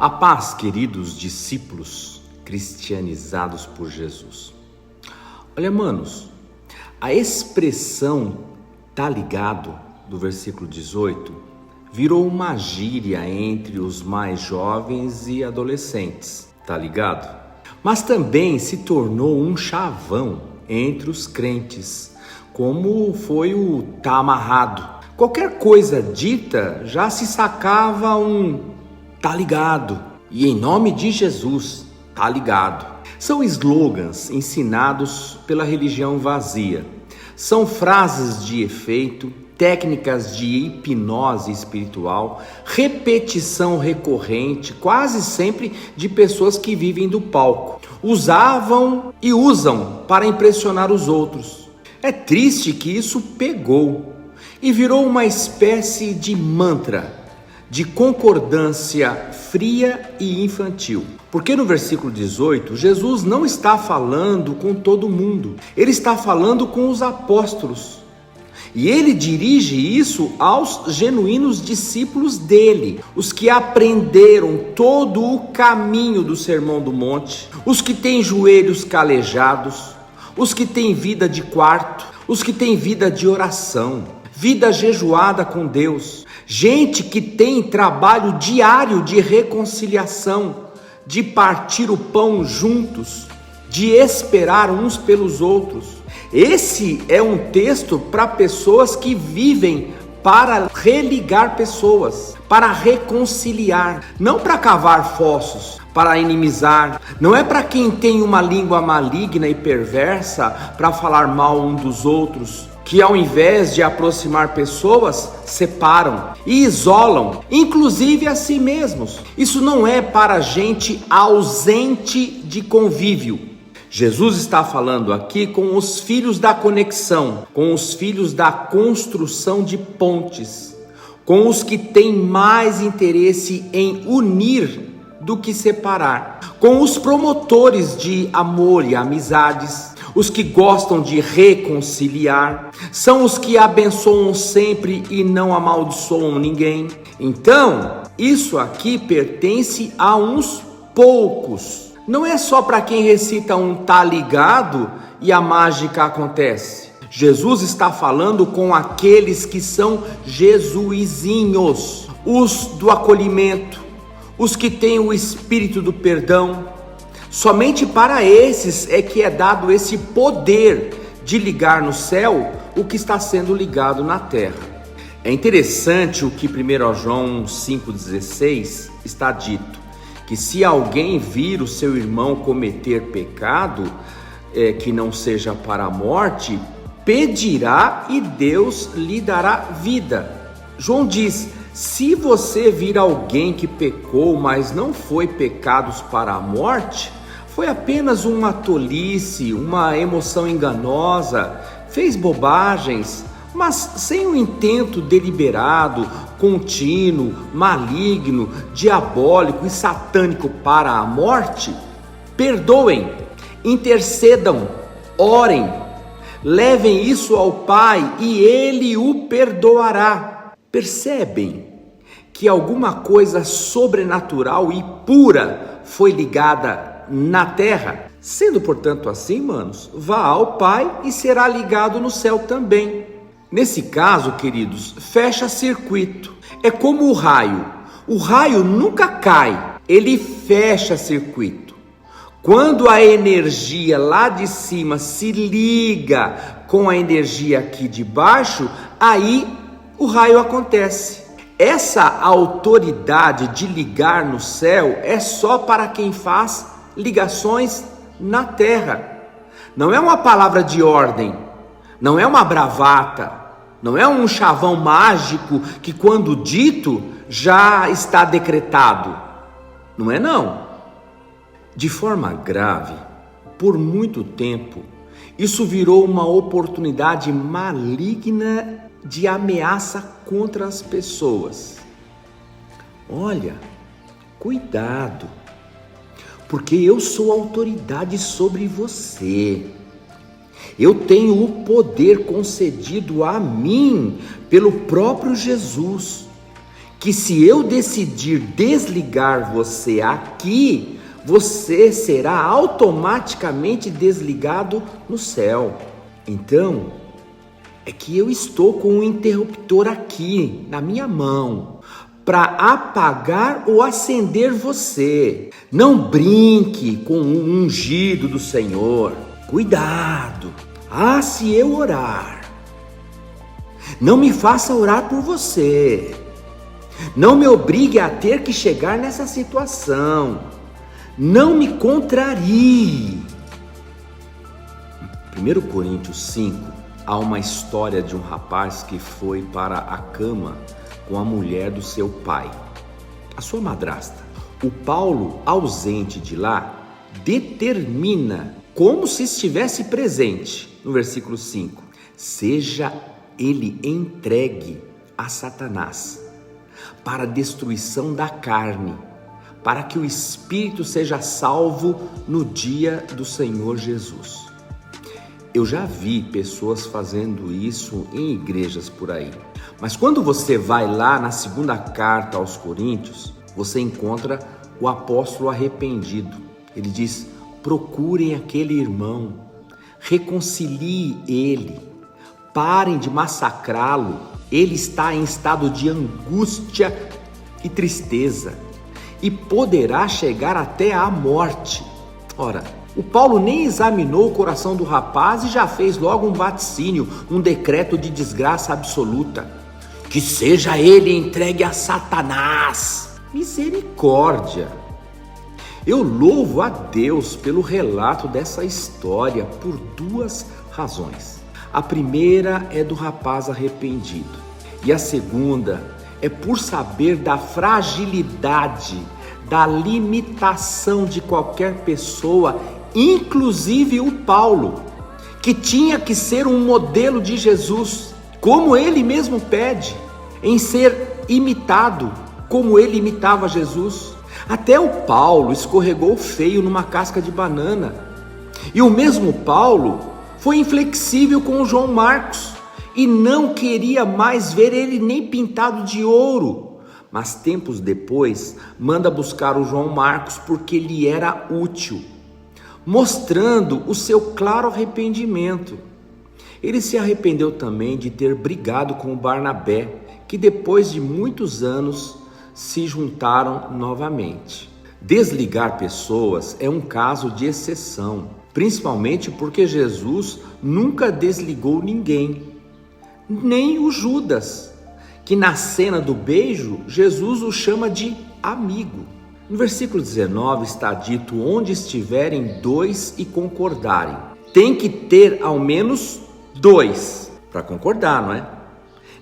A paz, queridos discípulos cristianizados por Jesus. Olha, manos, a expressão "tá ligado" do versículo 18 virou uma gíria entre os mais jovens e adolescentes, tá ligado? Mas também se tornou um chavão entre os crentes, como foi o "tá amarrado". Qualquer coisa dita já se sacava um "tá ligado", e em nome de Jesus, tá ligado. São slogans ensinados pela religião vazia. São frases de efeito, técnicas de hipnose espiritual, repetição recorrente, quase sempre de pessoas que vivem do palco. Usavam e usam para impressionar os outros. É triste que isso pegou e virou uma espécie de mantra, de concordância fria e infantil. Porque no versículo 18, Jesus não está falando com todo mundo, ele está falando com os apóstolos. E ele dirige isso aos genuínos discípulos dele, os que aprenderam todo o caminho do Sermão do Monte, os que têm joelhos calejados, os que têm vida de quarto, os que têm vida de oração, vida jejuada com Deus, gente que tem trabalho diário de reconciliação, de partir o pão juntos, de esperar uns pelos outros. Esse é um texto para pessoas que vivem para religar pessoas, para reconciliar, não para cavar fossos, para inimizar. Não é para quem tem uma língua maligna e perversa para falar mal um dos outros, que ao invés de aproximar pessoas, separam e isolam, inclusive a si mesmos. Isso não é para gente ausente de convívio. Jesus está falando aqui com os filhos da conexão, com os filhos da construção de pontes, com os que têm mais interesse em unir do que separar, com os promotores de amor e amizades, os que gostam de reconciliar, são os que abençoam sempre e não amaldiçoam ninguém. Então, isso aqui pertence a uns poucos. Não é só para quem recita um "tá ligado" e a mágica acontece. Jesus está falando com aqueles que são jesuizinhos, os do acolhimento, os que têm o espírito do perdão. Somente para esses é que é dado esse poder de ligar no céu o que está sendo ligado na terra. É interessante o que 1 João 5,16 está dito, que se alguém vir o seu irmão cometer pecado, que não seja para a morte, pedirá e Deus lhe dará vida. João diz: se você vir alguém que pecou, mas não foi pecados para a morte, foi apenas uma tolice, uma emoção enganosa, fez bobagens, mas sem um intento deliberado, contínuo, maligno, diabólico e satânico para a morte, perdoem, intercedam, orem, levem isso ao Pai e Ele o perdoará. Percebem que alguma coisa sobrenatural e pura foi ligada na terra? Sendo, portanto, assim, manos, vá ao Pai e será ligado no céu também. Nesse caso, queridos, fecha circuito. É como o raio. O raio nunca cai, ele fecha circuito. Quando a energia lá de cima se liga com a energia aqui de baixo, aí o raio acontece. Essa autoridade de ligar no céu é só para quem faz ligações na terra. Não é uma palavra de ordem, não é uma bravata, não é um chavão mágico que, quando dito, já está decretado. Não é não. De forma grave, por muito tempo, isso virou uma oportunidade maligna de ameaça contra as pessoas. Olha, cuidado, porque eu sou autoridade sobre você. Eu tenho o poder concedido a mim pelo próprio Jesus. que se eu decidir desligar você aqui, você será automaticamente desligado no céu. Então, é que eu estou com um interruptor aqui na minha mão para apagar ou acender você. Não brinque com o ungido do Senhor. Cuidado! Se eu orar, não me faça orar por você. Não me obrigue a ter que chegar nessa situação. Não me contrarie. Em 1 Coríntios 5, há uma história de um rapaz que foi para a cama com a mulher do seu pai, a sua madrasta. O Paulo, ausente de lá, determina, como se estivesse presente, no versículo 5, seja ele entregue a Satanás para a destruição da carne, para que o espírito seja salvo no dia do Senhor Jesus. Eu já vi pessoas fazendo isso em igrejas por aí. Mas quando você vai lá na segunda carta aos Coríntios, você encontra o apóstolo arrependido. Ele diz: procurem aquele irmão, reconcilie ele, parem de massacrá-lo. Ele está em estado de angústia e tristeza e poderá chegar até a morte. Ora, o Paulo nem examinou o coração do rapaz e já fez logo um vaticínio, um decreto de desgraça absoluta. Que seja ele entregue a Satanás. Misericórdia! Eu louvo a Deus pelo relato dessa história por duas razões. A primeira é do rapaz arrependido e a segunda é por saber da fragilidade, da limitação de qualquer pessoa, inclusive o Paulo, que tinha que ser um modelo de Jesus, como ele mesmo pede, em ser imitado, como ele imitava Jesus. Até o Paulo escorregou feio numa casca de banana. E o mesmo Paulo foi inflexível com o João Marcos e não queria mais ver ele nem pintado de ouro. Mas tempos depois manda buscar o João Marcos porque lhe era útil, mostrando o seu claro arrependimento. Ele se arrependeu também de ter brigado com o Barnabé, que depois de muitos anos se juntaram novamente. Desligar pessoas é um caso de exceção, principalmente porque Jesus nunca desligou ninguém, nem o Judas, que na cena do beijo, Jesus o chama de amigo. No versículo 19 está dito: onde estiverem dois e concordarem. Tem que ter ao menos dois para concordar, não é?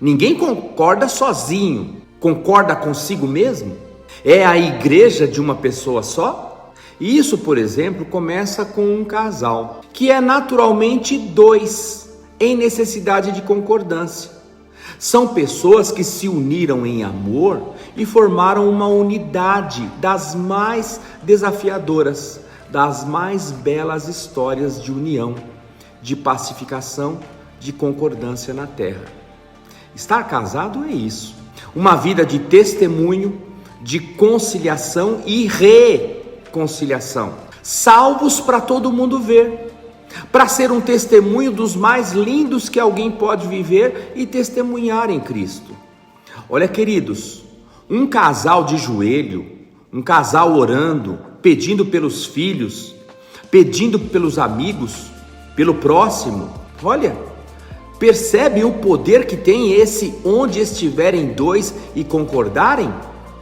Ninguém concorda sozinho. Concorda consigo mesmo? É a igreja de uma pessoa só? E isso, por exemplo, começa com um casal, que é naturalmente dois, em necessidade de concordância. São pessoas que se uniram em amor e formaram uma unidade das mais desafiadoras, das mais belas histórias de união, de pacificação, de concordância na terra. Estar casado é isso. Uma vida de testemunho, de conciliação e reconciliação. Salvos para todo mundo ver. Para ser um testemunho dos mais lindos que alguém pode viver e testemunhar em Cristo. Olha, queridos, um casal de joelho, um casal orando, pedindo pelos filhos, pedindo pelos amigos, pelo próximo. Olha, percebe o poder que tem esse onde estiverem dois e concordarem?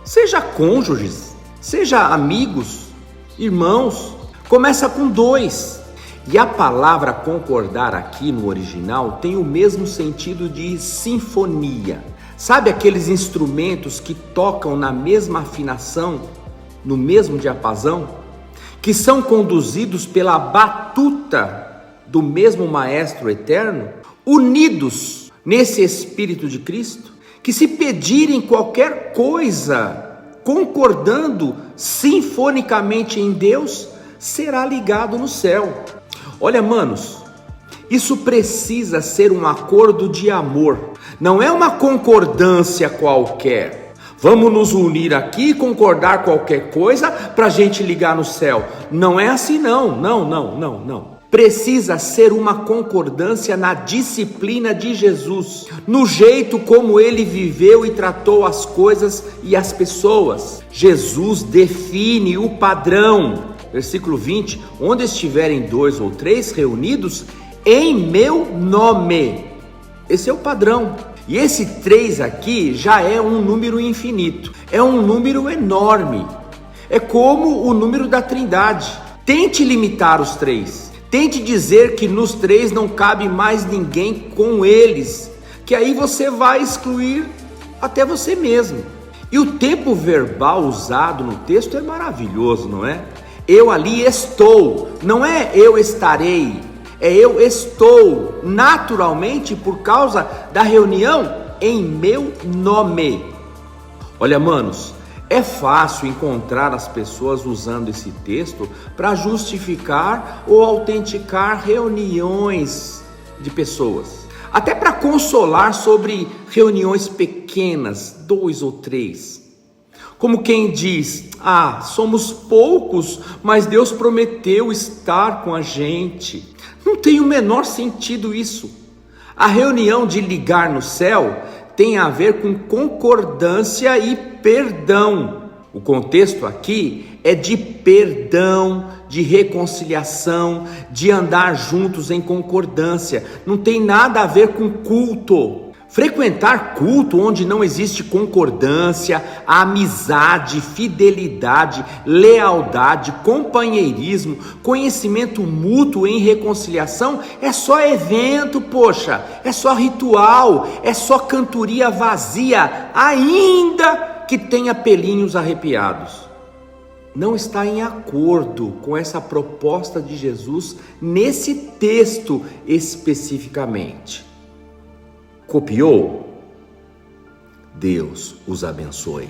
Seja cônjuges, seja amigos, irmãos, começa com dois. E a palavra concordar aqui no original tem o mesmo sentido de sinfonia. Sabe aqueles instrumentos que tocam na mesma afinação, no mesmo diapasão? Que são conduzidos pela batuta do mesmo Maestro eterno? Unidos nesse Espírito de Cristo? Que se pedirem qualquer coisa, concordando sinfonicamente em Deus, será ligado no céu. Olha, manos, isso precisa ser um acordo de amor, não é uma concordância qualquer, Vamos nos unir aqui, concordar qualquer coisa para a gente ligar no céu. Não é assim não, não. Precisa ser uma concordância na disciplina de Jesus, no jeito como ele viveu e tratou as coisas e as pessoas. Jesus define o padrão. Versículo 20, onde estiverem 2 ou 3 reunidos em meu nome. Esse é o padrão. E esse 3 aqui já é um número infinito, é um número enorme. É como o número da Trindade. Tente limitar os 3. Tente dizer que nos 3 não cabe mais ninguém com eles, que aí você vai excluir até você mesmo. E o tempo verbal usado no texto é maravilhoso, não é? Eu ali estou, não é eu estarei, é eu estou naturalmente por causa da reunião em meu nome. Olha, manos, é fácil encontrar as pessoas usando esse texto para justificar ou autenticar reuniões de pessoas, até para consolar sobre reuniões pequenas, 2 ou 3. Como quem diz, somos poucos, mas Deus prometeu estar com a gente. Não tem o menor sentido isso. A reunião de ligar no céu tem a ver com concordância e perdão. O contexto aqui é de perdão, de reconciliação, de andar juntos em concordância. Não tem nada a ver com culto. Frequentar culto onde não existe concordância, amizade, fidelidade, lealdade, companheirismo, conhecimento mútuo em reconciliação é só evento, poxa, é só ritual, é só cantoria vazia, ainda que tenha pelinhos arrepiados. Não está em acordo com essa proposta de Jesus nesse texto especificamente. Copiou? Deus os abençoe.